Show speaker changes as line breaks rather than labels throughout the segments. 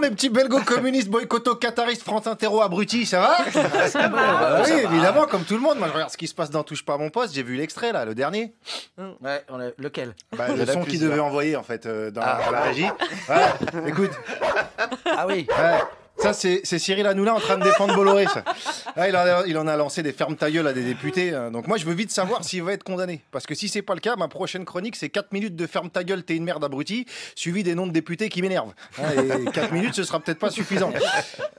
mes petits belgo-communistes, boycotto-qataristes, France-Interro abrutis, ça va?
Ça va.
Oui, évidemment, comme tout le monde. Moi, je regarde ce qui se passe dans Touche pas à mon poste. J'ai vu l'extrait, là, le dernier.
Ouais, lequel?
Le son qu'il devait envoyer, en fait, dans la régie. Ouais, écoute.
Ah oui.
Ouais. Ça, c'est Cyril Hanouna en train de défendre Bolloré, ça. Là, il en a lancé des fermes ta gueule à des députés. Donc moi, je veux vite savoir s'il va être condamné. Parce que si c'est pas le cas, ma prochaine chronique, c'est 4 minutes de ferme ta gueule, t'es une merde abruti, suivi des noms de députés qui m'énervent. Et 4 minutes, ce sera peut-être pas suffisant.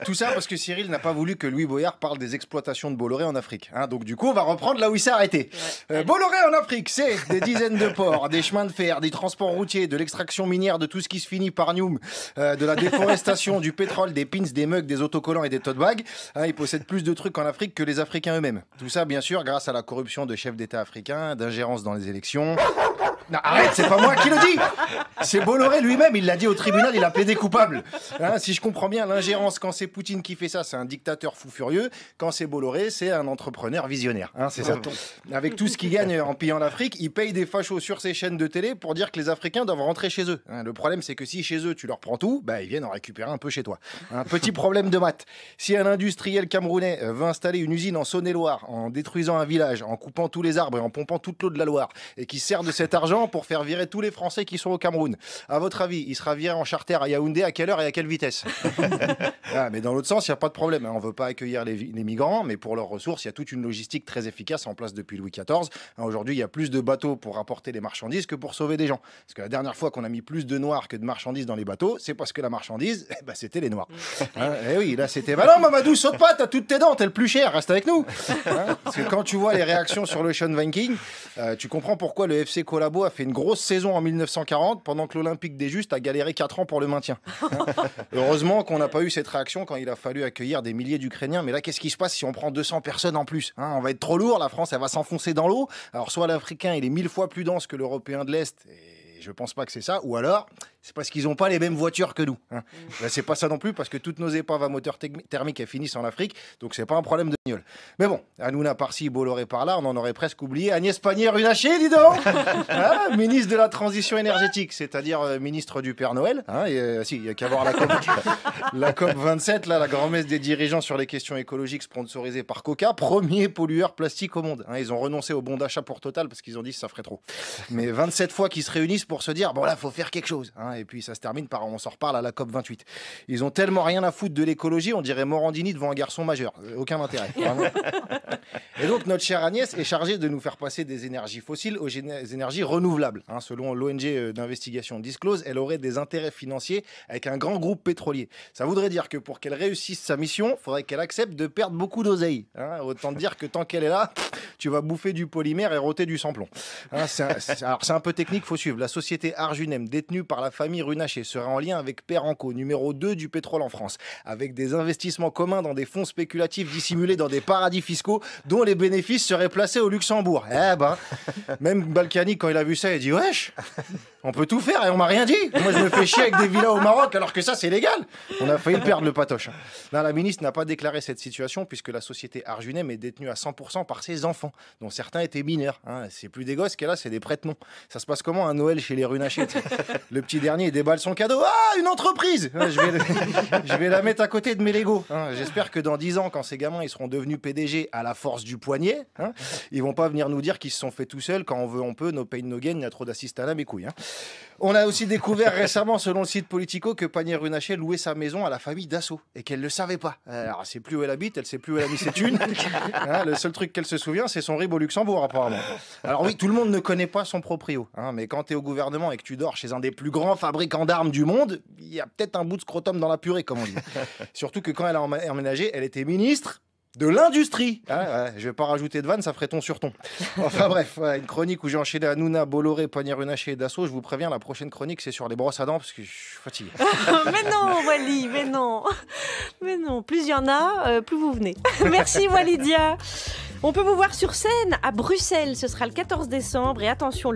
Tout ça parce que Cyril n'a pas voulu que Louis Boyard parle des exploitations de Bolloré en Afrique. Donc du coup, on va reprendre là où il s'est arrêté. Bolloré en Afrique, c'est des dizaines de ports, des chemins de fer, des transports routiers, de l'extraction minière de tout ce qui se finit par Newm, de la déforestation, du pétrole, des pins, des mugs, des autocollants et des tote bags. Ils possèdent plus de trucs en Afrique que les Africains eux-mêmes. Tout ça, bien sûr, grâce à la corruption de chefs d'État africains, d'ingérence dans les élections. Non, arrête, c'est pas moi qui le dis. C'est Bolloré lui-même, il l'a dit au tribunal, il a plaidé coupable. Si je comprends bien, l'ingérence, quand c'est Poutine qui fait ça, c'est un dictateur fou furieux. Quand c'est Bolloré, c'est un entrepreneur visionnaire. C'est ça. Avec tout ce qu'il gagne en pillant l'Afrique, il paye des fachos sur ses chaînes de télé pour dire que les Africains doivent rentrer chez eux. Le problème, c'est que si chez eux, tu leur prends tout, ils viennent en récupérer un peu chez toi. Un petit problème de maths. Si un industriel camerounais veut installer une usine en Saône-et-Loire, en détruisant un village, en coupant tous les arbres et en pompant toute l'eau de la Loire, et qui sert de cet argent pour faire virer tous les Français qui sont au Cameroun, à votre avis, il sera viré en charter à Yaoundé à quelle heure et à quelle vitesse? Mais dans l'autre sens, il n'y a pas de problème. On ne veut pas accueillir les migrants, mais pour leurs ressources, il y a toute une logistique très efficace en place depuis Louis XIV. Aujourd'hui, il y a plus de bateaux pour rapporter les marchandises que pour sauver des gens. Parce que la dernière fois qu'on a mis plus de noirs que de marchandises dans les bateaux, c'est parce que la marchandise, c'était les noirs. Et oui, là, c'était... non, Mamadou, saute pas, t'as toutes tes dents, t'es le plus cher, reste avec nous. Parce que quand tu vois les réactions sur l'Ocean Viking, tu comprends pourquoi le FC Collabo a fait une grosse saison en 1940, pendant que l'Olympique des Justes a galéré 4 ans pour le maintien. Heureusement qu'on n'a pas eu cette réaction quand il a fallu accueillir des milliers d'Ukrainiens. Mais là, qu'est-ce qui se passe si on prend 200 personnes en plus? On va être trop lourd, la France, elle va s'enfoncer dans l'eau. Alors, soit l'Africain, il est 1000 fois plus dense que l'Européen de l'Est, et je pense pas que c'est ça, ou alors... c'est parce qu'ils n'ont pas les mêmes voitures que nous. C'est pas ça non plus, parce que toutes nos épaves à moteur thermique, elles finissent en Afrique, donc c'est pas un problème de gueule. Mais bon, Hanouna par-ci, Bolloré par-là, on en aurait presque oublié Agnès Pannier-Runacher, dis donc. Ministre de la Transition énergétique, c'est-à-dire ministre du Père Noël. Il n'y a qu'à voir la COP 27, là, la grand-messe des dirigeants sur les questions écologiques sponsorisée par Coca, premier pollueur plastique au monde. Ils ont renoncé au bon d'achat pour Total, parce qu'ils ont dit que ça ferait trop. Mais 27 fois qu'ils se réunissent pour se dire, bon là, faut faire quelque chose. Et puis ça se termine par on s'en reparle à la COP 28. Ils ont tellement rien à foutre de l'écologie, on dirait Morandini devant un garçon majeur. Aucun intérêt. Vraiment. Et donc notre chère Agnès est chargée de nous faire passer des énergies fossiles aux énergies renouvelables. Selon l'ONG d'investigation Disclose, elle aurait des intérêts financiers avec un grand groupe pétrolier. Ça voudrait dire que pour qu'elle réussisse sa mission, il faudrait qu'elle accepte de perdre beaucoup d'oseille. Autant dire que tant qu'elle est là, tu vas bouffer du polymère et rôter du samplon. Alors c'est un peu technique, faut suivre. La société Arjunem, détenue par la famille Runacher, sera en lien avec Perenco, numéro 2 du pétrole en France, avec des investissements communs dans des fonds spéculatifs dissimulés dans des paradis fiscaux dont les bénéfices seraient placés au Luxembourg. Même Balkany, quand il a vu ça, il a dit « Wesh, on peut tout faire et on m'a rien dit. Moi, je me fais chier avec des villas au Maroc alors que ça, c'est légal. » On a failli le perdre, le patoche. Là, la ministre n'a pas déclaré cette situation puisque la société Arjunem est détenue à 100% par ses enfants, dont certains étaient mineurs. C'est plus des gosses qu'elle a, c'est des prête-noms. Ça se passe comment un Noël chez les Runacher? Le petit dernier, il déballe son cadeau. Ah, une entreprise! Je vais la mettre à côté de mes Legos. J'espère que dans 10 ans, quand ces gamins ils seront devenus PDG à la force du poignet, ils vont pas venir nous dire qu'ils se sont fait tout seuls. Quand on veut, on peut. No pain, no gain. Il y a trop d'assistants à mes couilles. On a aussi découvert récemment, selon le site Politico, que Pannier-Runacher louait sa maison à la famille Dassault et qu'elle ne le savait pas. Alors, elle sait plus où elle habite, elle sait plus où elle a mis ses thunes. Le seul truc qu'elle se souvient, c'est son rib au Luxembourg, apparemment. Alors oui, tout le monde ne connaît pas son proprio. Mais quand tu es au gouvernement et que tu dors chez un des plus grands fabricants d'armes du monde, il y a peut-être un bout de scrotum dans la purée, comme on dit. Surtout que quand elle a emménagé, elle était ministre de l'industrie. Je vais pas rajouter de vanne, ça ferait ton sur ton. Enfin bref, une chronique où j'ai enchaîné Hanouna, Bolloré, Pannier-Runacher et Dassault. Je vous préviens, la prochaine chronique, c'est sur les brosses à dents parce que je suis fatigué.
Mais non, Wally, mais non. Mais non, plus il y en a, plus vous venez. Merci, Walidia. On peut vous voir sur scène à Bruxelles. Ce sera le 14 décembre. Et attention, le